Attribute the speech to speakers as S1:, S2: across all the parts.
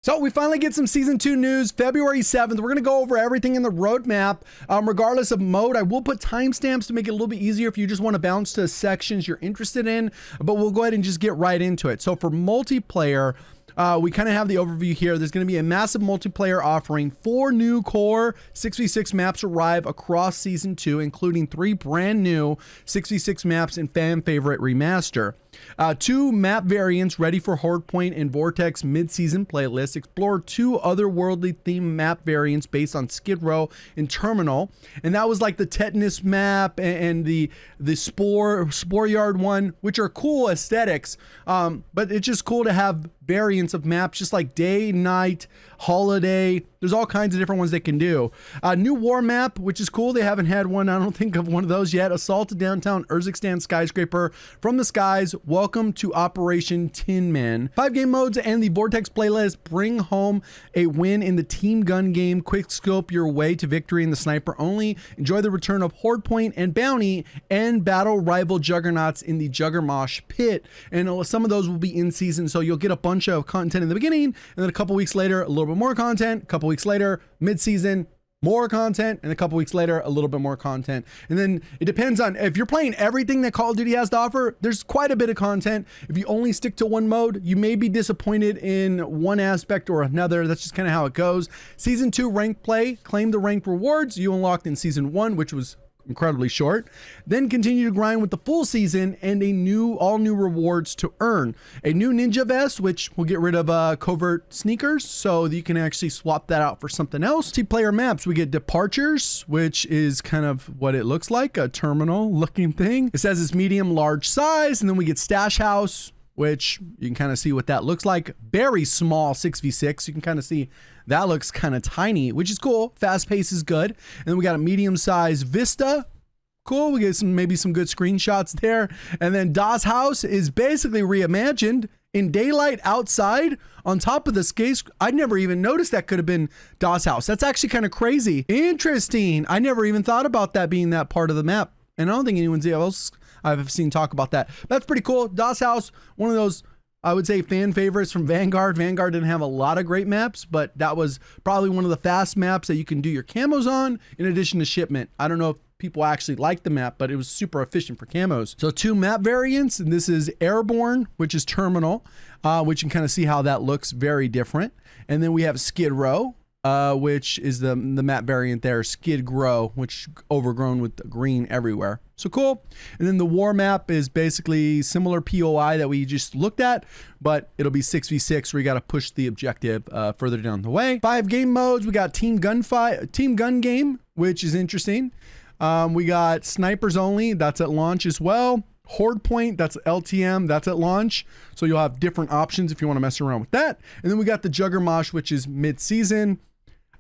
S1: So we finally get some Season 2 news, February 7th. We're going to go over everything in the roadmap. Regardless of mode, I will put timestamps to make it a little bit easier if you just want to bounce to sections you're interested in, but we'll go ahead and just get right into it. So for multiplayer, we kind of have the overview here. There's going to be a massive multiplayer offering. 4 new core 6v6 maps arrive across Season 2, including 3 brand new 6v6 maps and fan favorite remaster. 2 map variants ready for Hardpoint and Vortex mid-season playlists. Explore 2 otherworldly themed map variants based on Skid Row and Terminal. And that was like the Tetanus map and the Spore Yard one, which are cool aesthetics. But it's just cool to have variants of maps, just like day, night, holiday. There's all kinds of different ones they can do. New war map, which is cool. They haven't had one. I don't think of one of those yet. Assault downtown Urzikstan skyscraper from the skies. Welcome to Operation Tin Man. 5 game modes and the Vortex playlist bring home a win in the team gun game. Quick scope your way to victory in the sniper only. Enjoy the return of Hardpoint and Bounty and battle rival juggernauts in the Juggermosh pit. And some of those will be in season, so you'll get a bunch of content in the beginning, and then a couple weeks later, a little bit more content. A couple weeks later, mid-season, more content, and a couple weeks later, a little bit more content. And then it depends on if you're playing everything that Call of Duty has to offer. There's quite a bit of content. If you only stick to one mode, you may be disappointed in one aspect or another. That's just kind of how it goes. Season 2 ranked play, claim the ranked rewards you unlocked in Season 1, which was incredibly short. Then continue to grind with the full season and all new rewards to earn. A new ninja vest, which will get rid of covert sneakers, so that you can actually swap that out for something else. Multiplayer maps, we get departures, which is kind of what it looks like, a terminal looking thing. It says it's medium large size, and then we get stash house, which you can kind of see what that looks like. Very small 6v6. You can kind of see that looks kind of tiny, which is cool. Fast pace is good. And then we got a medium size Vista. Cool. We get maybe some good screenshots there. And then DOS House is basically reimagined in daylight outside on top of the skates. I never even noticed that could have been DOS House. That's actually kind of crazy. Interesting. I never even thought about that being that part of the map. And I don't think anyone else I've seen talk about that. That's pretty cool. DOS House, one of those, I would say, fan favorites from Vanguard. Vanguard didn't have a lot of great maps, but that was probably one of the fast maps that you can do your camos on in addition to shipment. I don't know if people actually like the map, but it was super efficient for camos. So 2 map variants, and this is Airborne, which is Terminal, which you can kind of see how that looks very different. And then we have Skid Row, which is the map variant there, Skid Grow, which overgrown with the green everywhere. So cool. And then the war map is basically similar POI that we just looked at, but it'll be 6v6 where you got to push the objective further down the way. 5 game modes. We got team gun game, which is interesting. We got snipers only. That's at launch as well. Hardpoint, that's LTM, that's at launch. So you'll have different options if you want to mess around with that. And then we got the Juggermosh, which is mid-season.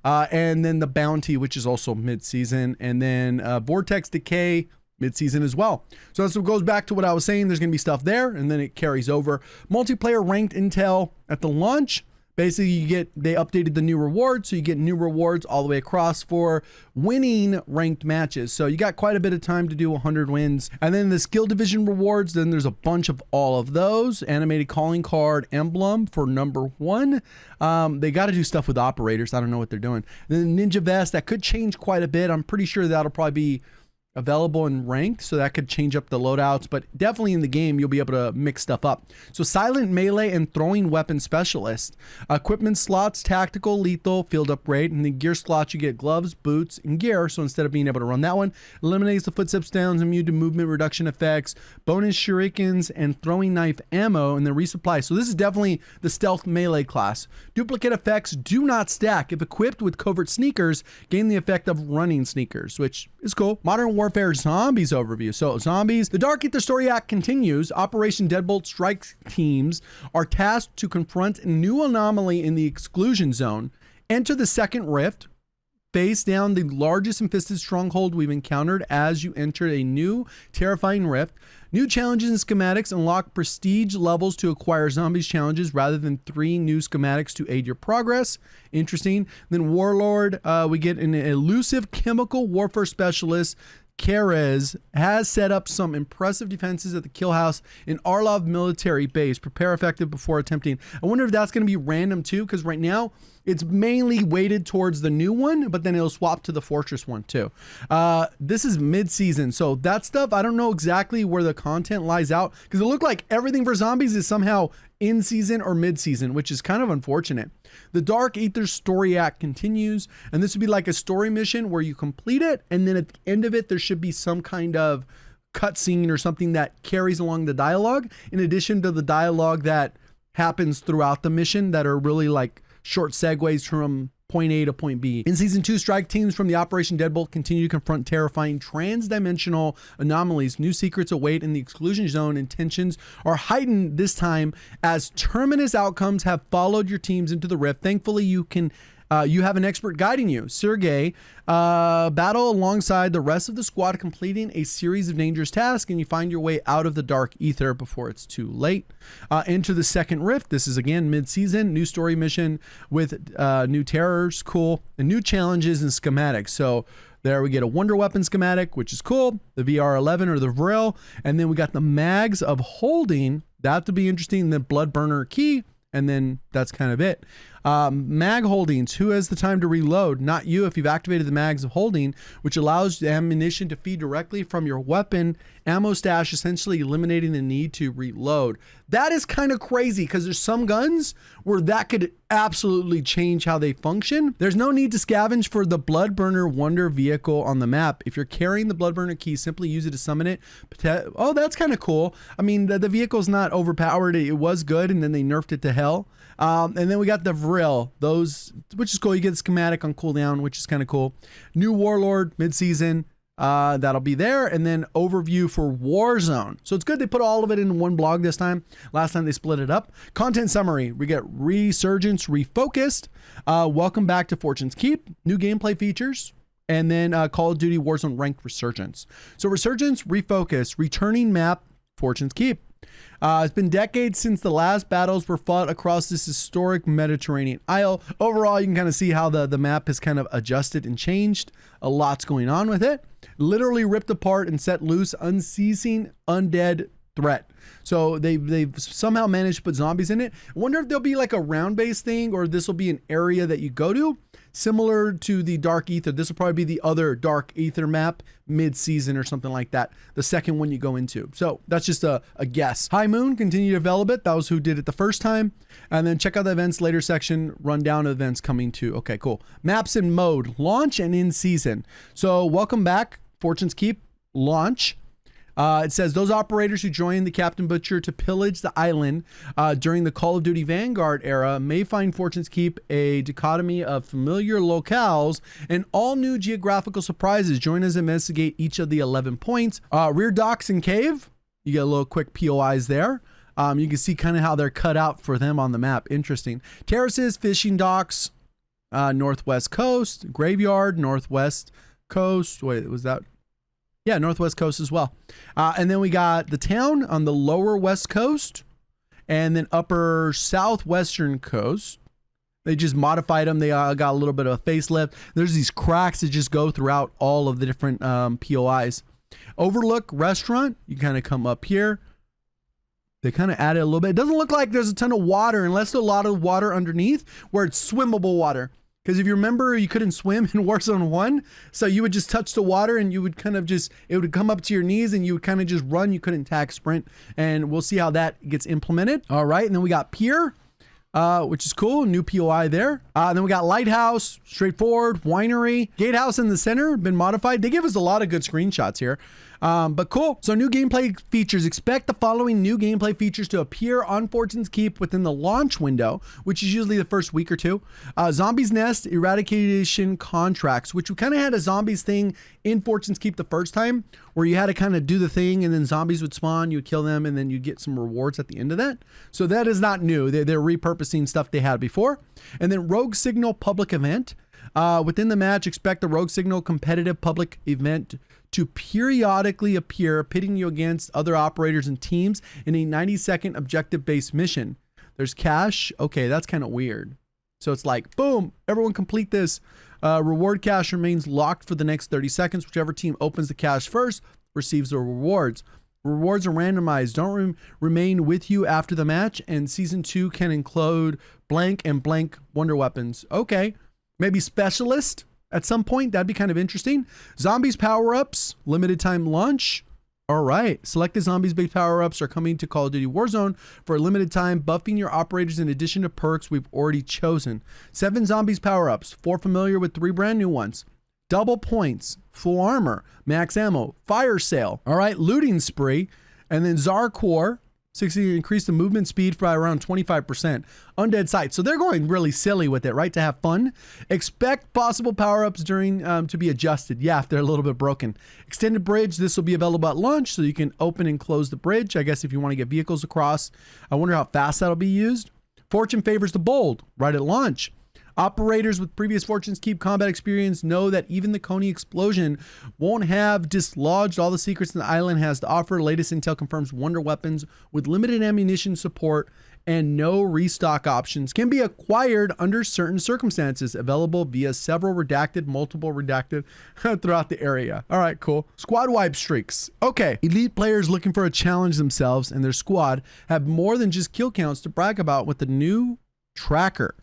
S1: And then the Bounty, which is also mid-season. And then Vortex Decay, mid-season as well. So this goes back to what I was saying. There's going to be stuff there, and then it carries over. Multiplayer ranked intel at the launch. Basically, they updated the new rewards, so you get new rewards all the way across for winning ranked matches. So you got quite a bit of time to do 100 wins. And then the skill division rewards, then there's a bunch of all of those. Animated calling card emblem for number 1. They got to do stuff with operators. I don't know what they're doing. And then ninja vest, that could change quite a bit. I'm pretty sure that'll probably be available in ranked, so that could change up the loadouts, but definitely in the game you'll be able to mix stuff up. So silent melee and throwing weapon specialist, equipment slots, tactical, lethal, field upgrade, and the gear slots you get gloves, boots, and gear. So instead of being able to run that one, eliminates the footsteps downs, immune to movement reduction effects, bonus shurikens, and throwing knife ammo, and then resupply. So this is definitely the stealth melee class. Duplicate effects do not stack. If equipped with covert sneakers, gain the effect of running sneakers, which is cool. Modern Warfare Zombies overview. So zombies, the Dark Ether story act continues. Operation Deadbolt strike teams are tasked to confront a new anomaly in the exclusion zone, enter the second rift, face down the largest infested stronghold we've encountered as you enter a new terrifying rift, New challenges and schematics unlock prestige levels to acquire zombies challenges rather than 3 new schematics to aid your progress. Interesting. Then Warlord, we get an elusive chemical warfare specialist. Kerez has set up some impressive defenses at the kill house in Arlov military base. Prepare effective before attempting. I wonder if that's going to be random too, because right now it's mainly weighted towards the new one, but then it'll swap to the fortress one too. This is mid-season, so that stuff, I don't know exactly where the content lies out, because it looked like everything for zombies is somehow in season or mid-season, which is kind of unfortunate. The Dark Aether story act continues, and this would be like a story mission where you complete it, and then at the end of it, there should be some kind of cutscene or something that carries along the dialogue, in addition to the dialogue that happens throughout the mission that are really like short segues from point A to point B. In season 2, strike teams from the Operation Deadbolt continue to confront terrifying trans-dimensional anomalies. New secrets await in the exclusion zone, and tensions are heightened this time as terminus outcomes have followed your teams into the rift. Thankfully, you have an expert guiding you. Sergey, battle alongside the rest of the squad, completing a series of dangerous tasks, and you find your way out of the Dark Aether before it's too late. Enter the second rift. This is again mid-season. New story mission with new terrors, cool, and new challenges and schematics. So there we get a wonder weapon schematic, which is cool. The VR11 or the Vril, and then we got the mags of holding. That would be interesting. The blood burner key. And then that's kind of it. Mag holdings. Who has the time to reload? Not you if you've activated the mags of holding, which allows the ammunition to feed directly from your weapon ammo stash, essentially eliminating the need to reload. That is kind of crazy because there's some guns where that could absolutely change how they function. There's no need to scavenge for the blood burner wonder vehicle on the map. If you're carrying the blood burner key, simply use it to summon it. Oh, that's kind of cool. I mean, the vehicle's not overpowered. It was good, and then they nerfed it to hell. And then we got the Vril, those, which is cool. You get the schematic on cooldown, which is kind of cool. New Warlord mid-season, that'll be there. And then overview for Warzone. So it's good they put all of it in one blog this time. Last time they split it up. Content summary. We get Resurgence Refocused. Welcome back to Fortune's Keep. New gameplay features. And then Call of Duty Warzone Ranked Resurgence. So Resurgence Refocused. Returning map Fortune's Keep. It's been decades since the last battles were fought across this historic Mediterranean isle. Overall, you can kind of see how the map has kind of adjusted and changed. A lot's going on with it. Literally ripped apart and set loose unceasing undead threat. So they've somehow managed to put zombies in it. I wonder if there'll be like a round-based thing, or this will be an area that you go to. Similar to the Dark Aether, this will probably be the other Dark Aether map mid-season or something like that. The second one you go into. So that's just a guess. High Moon, continue to develop it. That was who did it the first time. And then check out the events later section, rundown of events coming to. Okay, cool. Maps and mode, launch and in season. So welcome back, Fortune's Keep, launch. It says those operators who joined the Captain Butcher to pillage the island during the Call of Duty Vanguard era may find Fortune's Keep a dichotomy of familiar locales and all new geographical surprises. Join us investigate each of the 11 points. Rear docks and cave. You get a little quick POIs there. You can see kind of how they're cut out for them on the map. Interesting. Terraces, fishing docks, northwest coast, graveyard, northwest coast. Wait, was that? Yeah, northwest coast as well. And then we got the town on the lower west coast and then upper southwestern coast. They just modified them. They got a little bit of a facelift. There's these cracks that just go throughout all of the different POIs. Overlook restaurant. You kind of come up here. They kind of added a little bit. It doesn't look like there's a ton of water unless there's a lot of water underneath where it's swimmable water. Because if you remember, you couldn't swim in Warzone 1. So you would just touch the water and you would kind of just, it would come up to your knees and you would kind of just run. You couldn't tag sprint. And we'll see how that gets implemented. All right. And then we got Pier, which is cool. New POI there. Then we got Lighthouse, straightforward, Winery, Gatehouse in the center, been modified. They give us a lot of good screenshots here. But cool. So new gameplay features. Expect the following new gameplay features to appear on Fortune's Keep within the launch window, which is usually the first week or two. Zombies Nest eradication contracts, which we kind of had a zombies thing in Fortune's Keep the first time, where you had to kind of do the thing and then zombies would spawn, you would kill them, and then you'd get some rewards at the end of that. So that is not new. They're repurposing stuff they had before. And then Rogue Signal public event. Within the match, expect the Rogue Signal competitive public event to periodically appear, pitting you against other operators and teams in a 90-second objective-based mission. There's cash. Okay, that's kind of weird. So it's like, boom, everyone complete this. Reward cache remains locked for the next 30 seconds. Whichever team opens the cache first receives the rewards. Rewards are randomized, don't remain with you after the match, and Season 2 can include blank and blank wonder weapons. Okay, maybe specialist at some point. That'd be kind of interesting. Zombies power-ups, limited time launch. All right, selected zombies-based power-ups are coming to Call of Duty Warzone for a limited time, buffing your operators in addition to perks we've already chosen. 7 zombies power-ups, 4 familiar with 3 brand new ones. Double points, full armor, max ammo, fire sale. All right, looting spree, and then Zarkor, 60 increase the movement speed by around 25%. Undead sight. So they're going really silly with it, right? To have fun. Expect possible power-ups during to be adjusted. Yeah, if they're a little bit broken. Extended bridge. This will be available at launch, so you can open and close the bridge. I guess if you want to get vehicles across. I wonder how fast that'll be used. Fortune favors the bold, right at launch. Operators with previous Fortune's Keep combat experience know that even the Coney explosion won't have dislodged all the secrets the island has to offer. Latest intel confirms wonder weapons with limited ammunition support and no restock options can be acquired under certain circumstances, available via several redacted, multiple redacted throughout the area. All right, cool. Squad wipe streaks. Okay, elite players looking for a challenge themselves and their squad have more than just kill counts to brag about with the new tracker.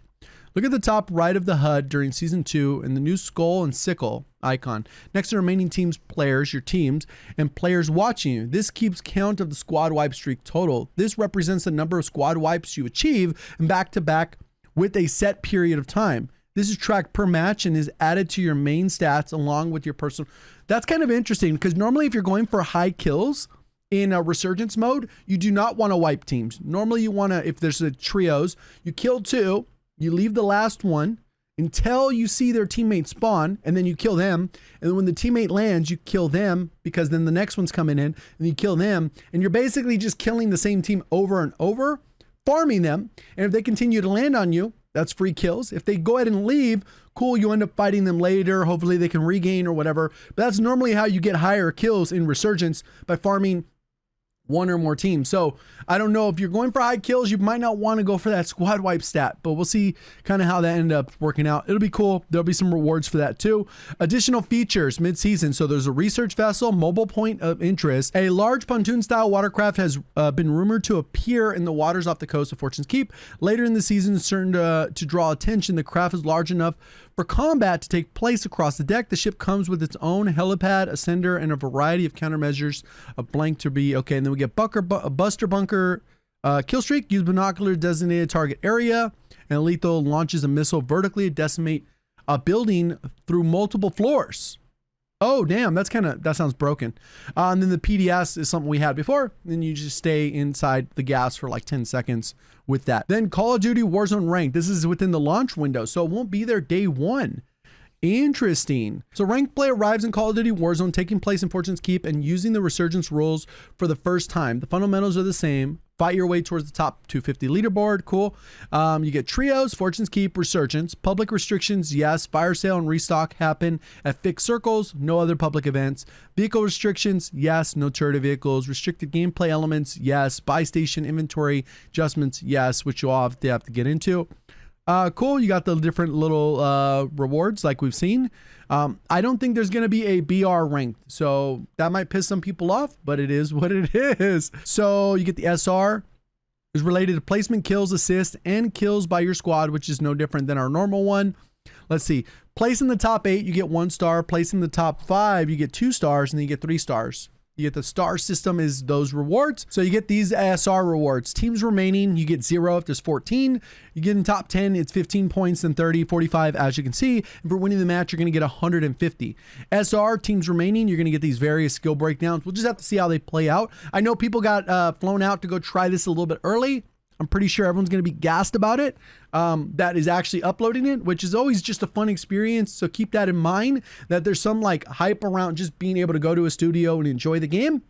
S1: Look at the top right of the HUD during Season 2 and the new skull and sickle icon. Next to the remaining team's players, your teams, and players watching you. This keeps count of the squad wipe streak total. This represents the number of squad wipes you achieve and back-to-back with a set period of time. This is tracked per match and is added to your main stats along with your personal. That's kind of interesting because normally if you're going for high kills in a resurgence mode, you do not want to wipe teams. Normally you want to, if there's a trios, you kill 2, you leave the last one until you see their teammate spawn, and then you kill them. And then when the teammate lands, you kill them because then the next one's coming in and you kill them. And you're basically just killing the same team over and over, farming them. And if they continue to land on you, that's free kills. If they go ahead and leave, cool, you end up fighting them later. Hopefully they can regain or whatever. But that's normally how you get higher kills in resurgence, by farming one or more teams. So I don't know if you're going for high kills, you might not want to go for that squad wipe stat, but we'll see kind of how that ended up working out. It'll be cool. There'll be some rewards for that too. Additional features mid-season. So there's a research vessel, mobile point of interest. A large pontoon style watercraft has been rumored to appear in the waters off the coast of Fortune's Keep. Later in the season, certain to draw attention, the craft is large enough for combat to take place across the deck. The ship comes with its own helipad, ascender, and a variety of countermeasures of blank to be. Okay, and then we get Buster Bunker kill streak. Use binocular designated target area, and lethal launches a missile vertically to decimate a building through multiple floors. Oh, damn, that sounds broken. And then the PDS is something we had before. Then you just stay inside the gas for like 10 seconds with that. Then Call of Duty Warzone Ranked. This is within the launch window, so it won't be there day 1. Interesting. So ranked play arrives in Call of Duty Warzone, taking place in Fortune's Keep and using the resurgence rules for the first time. The fundamentals are the same. Fight your way towards the top 250 leaderboard. Cool. You get trios, Fortune's Keep, resurgence. Public restrictions, yes. Fire sale and restock happen at fixed circles. No other public events. Vehicle restrictions, yes. No turret vehicles. Restricted gameplay elements, yes. Buy station inventory adjustments, yes. Which you'll have to get into. Cool. You got the different little rewards like we've seen. I don't think there's going to be a BR ranked, so that might piss some people off, but it is what it is. So you get the SR is related to placement, kills, assists, and kills by your squad, which is no different than our normal one. Let's see. Place in the top 8, you get 1 star. Place in the top 5, you get 2 stars, and then you get 3 stars. You get the star system is those rewards. So you get these SR rewards. Teams remaining, you get 0 if there's 14. You get in top 10, it's 15 points, then 30, 45, as you can see. And for winning the match, you're going to get 150. SR, teams remaining, you're going to get these various skill breakdowns. We'll just have to see how they play out. I know people got flown out to go try this a little bit early. I'm pretty sure everyone's going to be gassed about it. That is actually uploading it, which is always just a fun experience. So keep that in mind, that there's some like hype around just being able to go to a studio and enjoy the game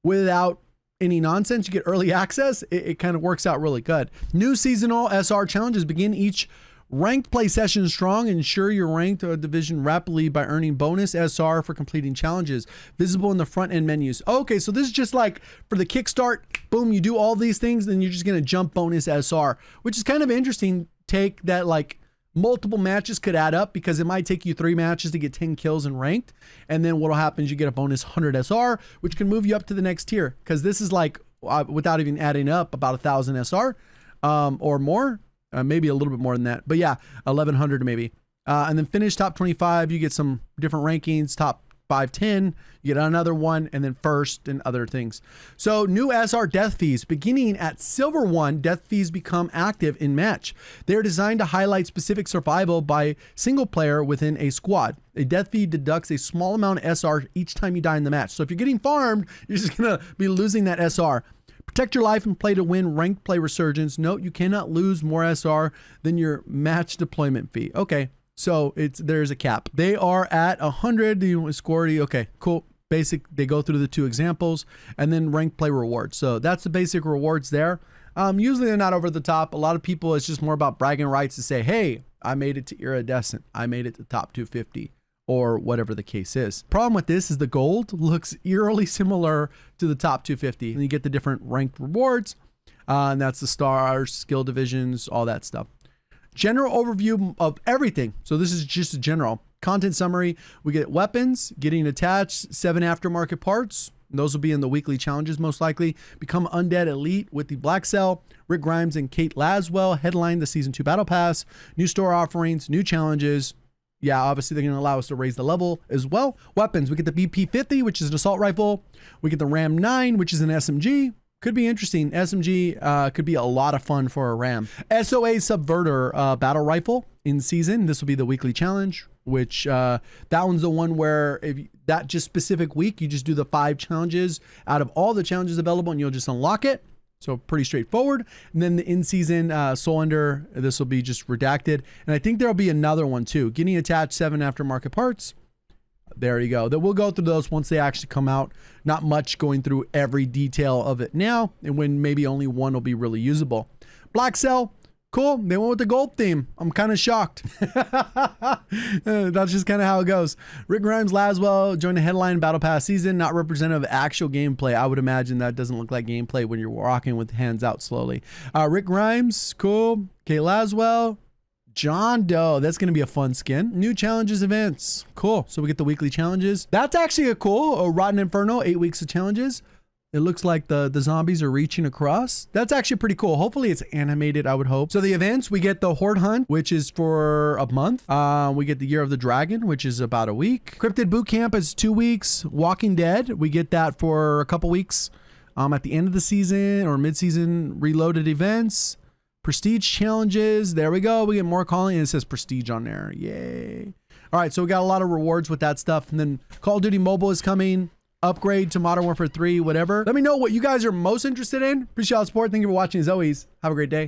S1: without any nonsense. You get early access. It kind of works out really good. New seasonal SR challenges begin each Ranked play sessions strong. Ensure your ranked division rapidly by earning bonus SR for completing challenges. Visible in the front end menus. Okay, so this is just like for the kickstart. Boom, you do all these things, then you're just going to jump bonus SR, which is kind of interesting take that like multiple matches could add up because it might take you 3 matches to get 10 kills in ranked. And then what'll happen is you get a bonus 100 SR, which can move you up to the next tier. Because this is like, without even adding up, about 1,000 SR or more. Maybe a little bit more than that, but yeah, 1,100 maybe. And then finish top 25, you get some different rankings, top 5, 10, you get another one, and then first and other things. So new SR death fees, beginning at Silver 1, death fees become active in match. They're designed to highlight specific survival by single player within a squad. A death fee deducts a small amount of SR each time you die in the match. So if you're getting farmed, you're just gonna be losing that SR. Protect your life and play to win ranked play resurgence. Note, you cannot lose more SR than your match deployment fee. Okay, so there's a cap. They are at 100. You scored. Okay, cool. Basic, they go through the 2 examples and then ranked play rewards. So that's the basic rewards there. Usually they're not over the top. A lot of people, it's just more about bragging rights to say, hey, I made it to iridescent. I made it to top 250. Or whatever the case is. Problem with this is the gold looks eerily similar to the top 250. And you get the different ranked rewards. And that's the stars, skill divisions, all that stuff. General overview of everything. So this is just a general. Content summary. We get weapons, getting attached, 7 aftermarket parts. Those will be in the weekly challenges most likely. Become Undead Elite with the Black Cell. Rick Grimes and Kate Laswell headline the Season 2 Battle Pass. New store offerings, new challenges. Yeah, obviously they're going to allow us to raise the level as well. Weapons, we get the BP-50, which is an assault rifle. We get the Ram 9, which is an SMG. Could be interesting. SMG could be a lot of fun for a Ram. SOA Subverter battle rifle in season. This will be the weekly challenge, which that one's the one where if that just specific week, you just do the 5 challenges out of all the challenges available and you'll just unlock it. So pretty straightforward. And then the in-season Soul Ender, this will be just redacted. And I think there'll be another one too. Getting attached 7 aftermarket parts. There you go. That we'll go through those once they actually come out. Not much going through every detail of it now. And when maybe only one will be really usable. Black Cell. Cool. They went with the gold theme. I'm kind of shocked. That's just kind of how it goes. Rick Grimes Laswell joined the headline Battle Pass season, not representative of actual gameplay. I would imagine that doesn't look like gameplay when you're walking with hands out slowly. Rick Grimes, cool. Kate Laswell, John Doe. That's going to be a fun skin. New challenges events. Cool. So we get the weekly challenges. That's actually a cool. Rotten Inferno, 8 weeks of challenges. It looks like the zombies are reaching across. That's actually pretty cool. Hopefully it's animated, I would hope. So the events, we get the Horde Hunt, which is for a month. We get the Year of the Dragon, which is about a week. Cryptid Boot Camp is 2 weeks. Walking Dead, we get that for a couple weeks at the end of the season or mid-season reloaded events. Prestige challenges. There we go. We get more calling and it says prestige on there. Yay. All right, so we got a lot of rewards with that stuff. And then Call of Duty Mobile is coming. Upgrade to Modern Warfare 3, whatever. Let me know what you guys are most interested in. Appreciate all the support. Thank you for watching as always. Have a great day.